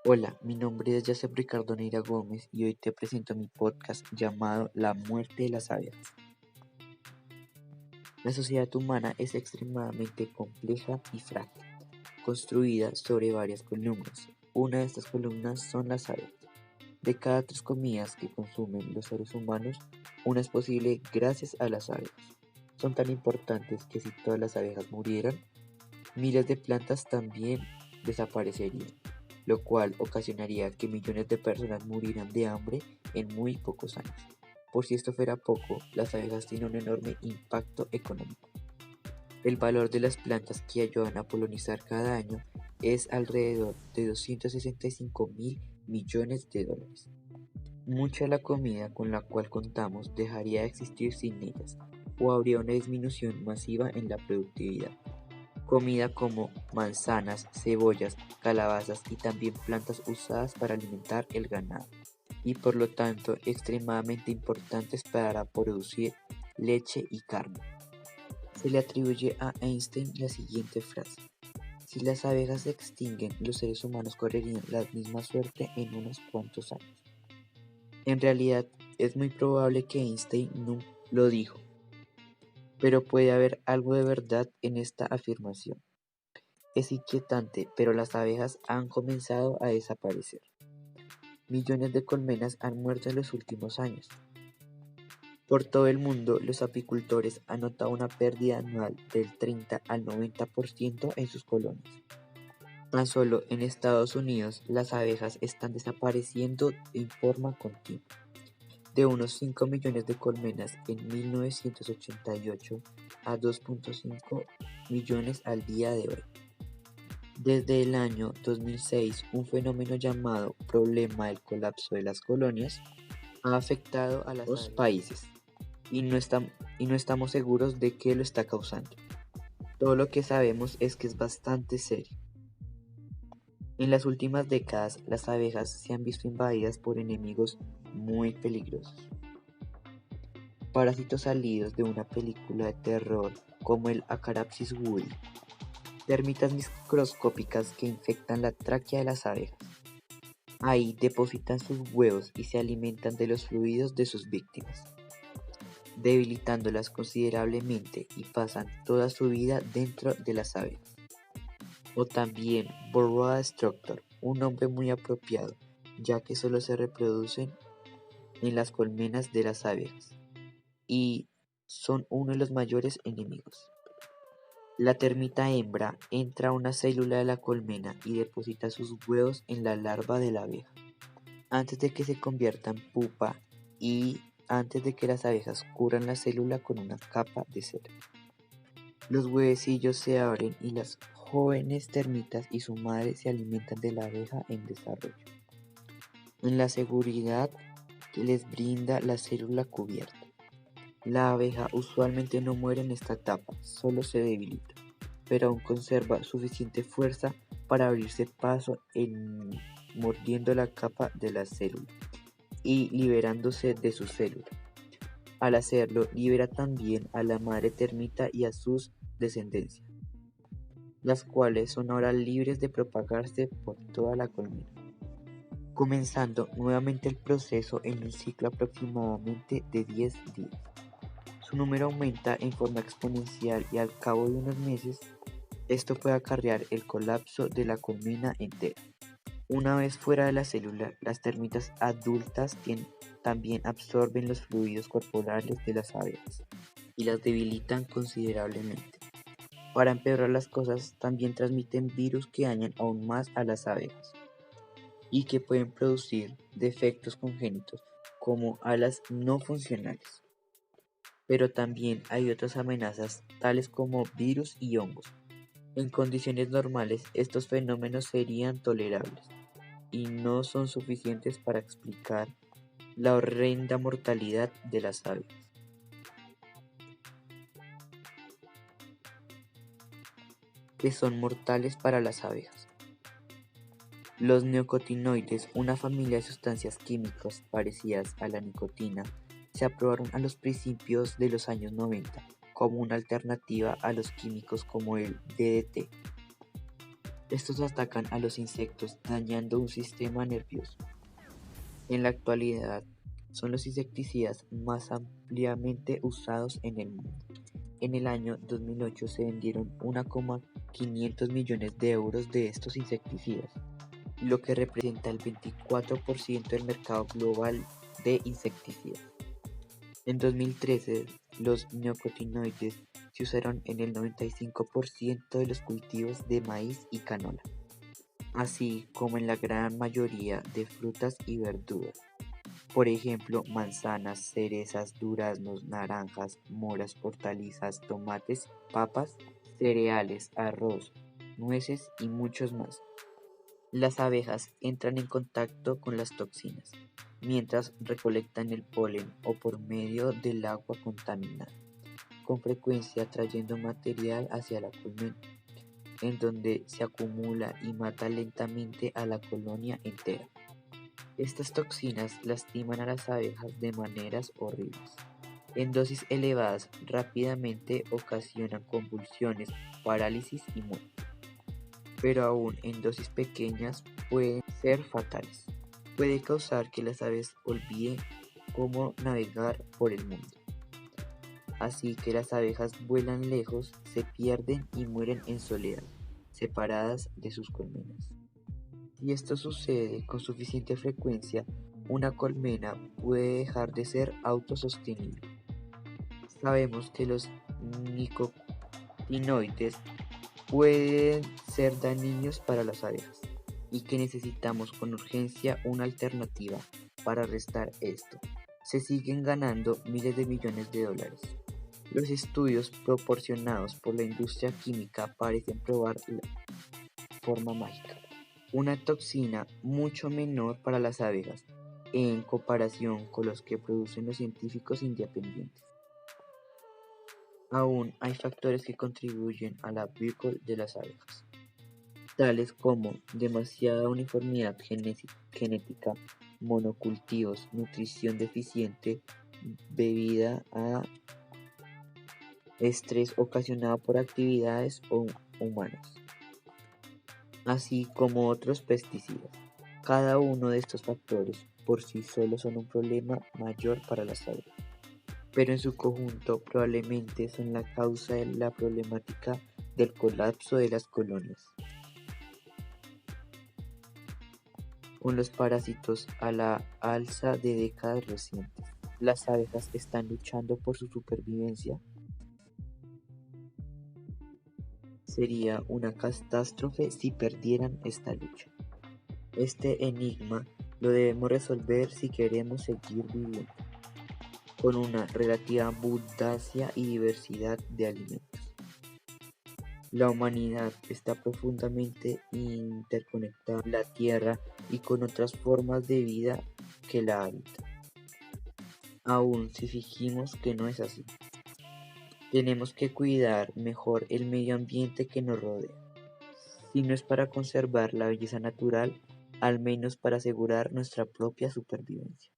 Hola, mi nombre es Joseph Ricardo Neira Gómez y hoy te presento mi podcast llamado La muerte de las abejas. La sociedad humana es extremadamente compleja y frágil, construida sobre varias columnas. Una de estas columnas son las abejas. De cada 3 comidas que consumen los seres humanos, una es posible gracias a las abejas. Son tan importantes que si todas las abejas murieran, miles de plantas también desaparecerían, lo cual ocasionaría que millones de personas murieran de hambre en muy pocos años. Por si esto fuera poco, las abejas tienen un enorme impacto económico. El valor de las plantas que ayudan a polinizar cada año es alrededor de 265.000 millones de dólares. Mucha de la comida con la cual contamos dejaría de existir sin ellas, o habría una disminución masiva en la productividad. Comida como manzanas, cebollas, calabazas y también plantas usadas para alimentar el ganado, y por lo tanto extremadamente importantes para producir leche y carne. Se le atribuye a Einstein la siguiente frase: si las abejas se extinguen, los seres humanos correrían la misma suerte en unos cuantos años. En realidad, es muy probable que Einstein no lo dijo, pero puede haber algo de verdad en esta afirmación. Es inquietante, pero las abejas han comenzado a desaparecer. Millones de colmenas han muerto en los últimos años. Por todo el mundo, los apicultores han notado una pérdida anual del 30 al 90% en sus colonias. Tan solo en Estados Unidos, las abejas están desapareciendo en forma continua. De unos 5 millones de colmenas en 1988 a 2.5 millones al día de hoy. Desde el año 2006, un fenómeno llamado problema del colapso de las colonias ha afectado a los países y no estamos seguros de qué lo está causando. Todo lo que sabemos es que es bastante serio. En las últimas décadas, las abejas se han visto invadidas por enemigos muy peligrosos. Parásitos salidos de una película de terror como el Acarapsis woody. Termitas microscópicas que infectan la tráquea de las abejas. Ahí depositan sus huevos y se alimentan de los fluidos de sus víctimas, debilitándolas considerablemente y pasan toda su vida dentro de las abejas. O también Varroa destructor, un nombre muy apropiado, ya que solo se reproducen en las colmenas de las abejas y son uno de los mayores enemigos. La termita hembra entra a una célula de la colmena y deposita sus huevos en la larva de la abeja, antes de que se convierta en pupa y antes de que las abejas cubran la célula con una capa de cera. Los huevecillos se abren y las jóvenes termitas y su madre se alimentan de la abeja en desarrollo, en la seguridad que les brinda la célula cubierta. La abeja usualmente no muere en esta etapa, solo se debilita, pero aún conserva suficiente fuerza para abrirse paso mordiendo la capa de la célula y liberándose de su célula. Al hacerlo, libera también a la madre termita y a sus descendencias, las cuales son ahora libres de propagarse por toda la colmena, comenzando nuevamente el proceso en un ciclo aproximadamente de 10 días. Su número aumenta en forma exponencial y al cabo de unos meses, esto puede acarrear el colapso de la colmena entera. Una vez fuera de la célula, las termitas adultas también absorben los fluidos corporales de las abejas y las debilitan considerablemente. Para empeorar las cosas, también transmiten virus que dañan aún más a las abejas y que pueden producir defectos congénitos como alas no funcionales. Pero también hay otras amenazas tales como virus y hongos. En condiciones normales, estos fenómenos serían tolerables y no son suficientes para explicar la horrenda mortalidad de las abejas. Que son mortales para las abejas. Los neocotinoides, una familia de sustancias químicas parecidas a la nicotina, se aprobaron a los principios de los años 90 como una alternativa a los químicos como el DDT. Estos atacan a los insectos dañando un sistema nervioso. En la actualidad, son los insecticidas más ampliamente usados en el mundo. En el año 2008 se vendieron 1,500 millones de euros de estos insecticidas, lo que representa el 24% del mercado global de insecticidas. En 2013, los neonicotinoides se usaron en el 95% de los cultivos de maíz y canola, así como en la gran mayoría de frutas y verduras. Por ejemplo, manzanas, cerezas, duraznos, naranjas, moras, hortalizas, tomates, papas, cereales, arroz, nueces y muchos más. Las abejas entran en contacto con las toxinas mientras recolectan el polen o por medio del agua contaminada, con frecuencia trayendo material hacia la colmena, en donde se acumula y mata lentamente a la colonia entera. Estas toxinas lastiman a las abejas de maneras horribles. En dosis elevadas rápidamente ocasionan convulsiones, parálisis y muerte, pero aún en dosis pequeñas pueden ser fatales. Puede causar que las aves olviden cómo navegar por el mundo. Así que las abejas vuelan lejos, se pierden y mueren en soledad, separadas de sus colmenas. Si esto sucede con suficiente frecuencia, una colmena puede dejar de ser autosostenible. Sabemos que los nicotinoides pueden ser dañinos para las abejas y que necesitamos con urgencia una alternativa para restar esto. Se siguen ganando miles de millones de dólares. Los estudios proporcionados por la industria química parecen probar la forma mágica. Una toxina mucho menor para las abejas en comparación con los que producen los científicos independientes. Aún hay factores que contribuyen a la vida de las abejas, tales como demasiada uniformidad genética, monocultivos, nutrición deficiente, bebida a estrés ocasionado por actividades humanas, así como otros pesticidas. Cada uno de estos factores por sí solos son un problema mayor para la salud, pero en su conjunto probablemente son la causa de la problemática del colapso de las colonias. Con los parásitos a la alza de décadas recientes, las abejas están luchando por su supervivencia. Sería una catástrofe si perdieran esta lucha. Este enigma lo debemos resolver si queremos seguir viviendo con una relativa abundancia y diversidad de alimentos. La humanidad está profundamente interconectada con la Tierra y con otras formas de vida que la habitan. Aun si fingimos que no es así, tenemos que cuidar mejor el medio ambiente que nos rodea. Si no es para conservar la belleza natural, al menos para asegurar nuestra propia supervivencia.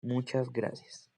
Muchas gracias.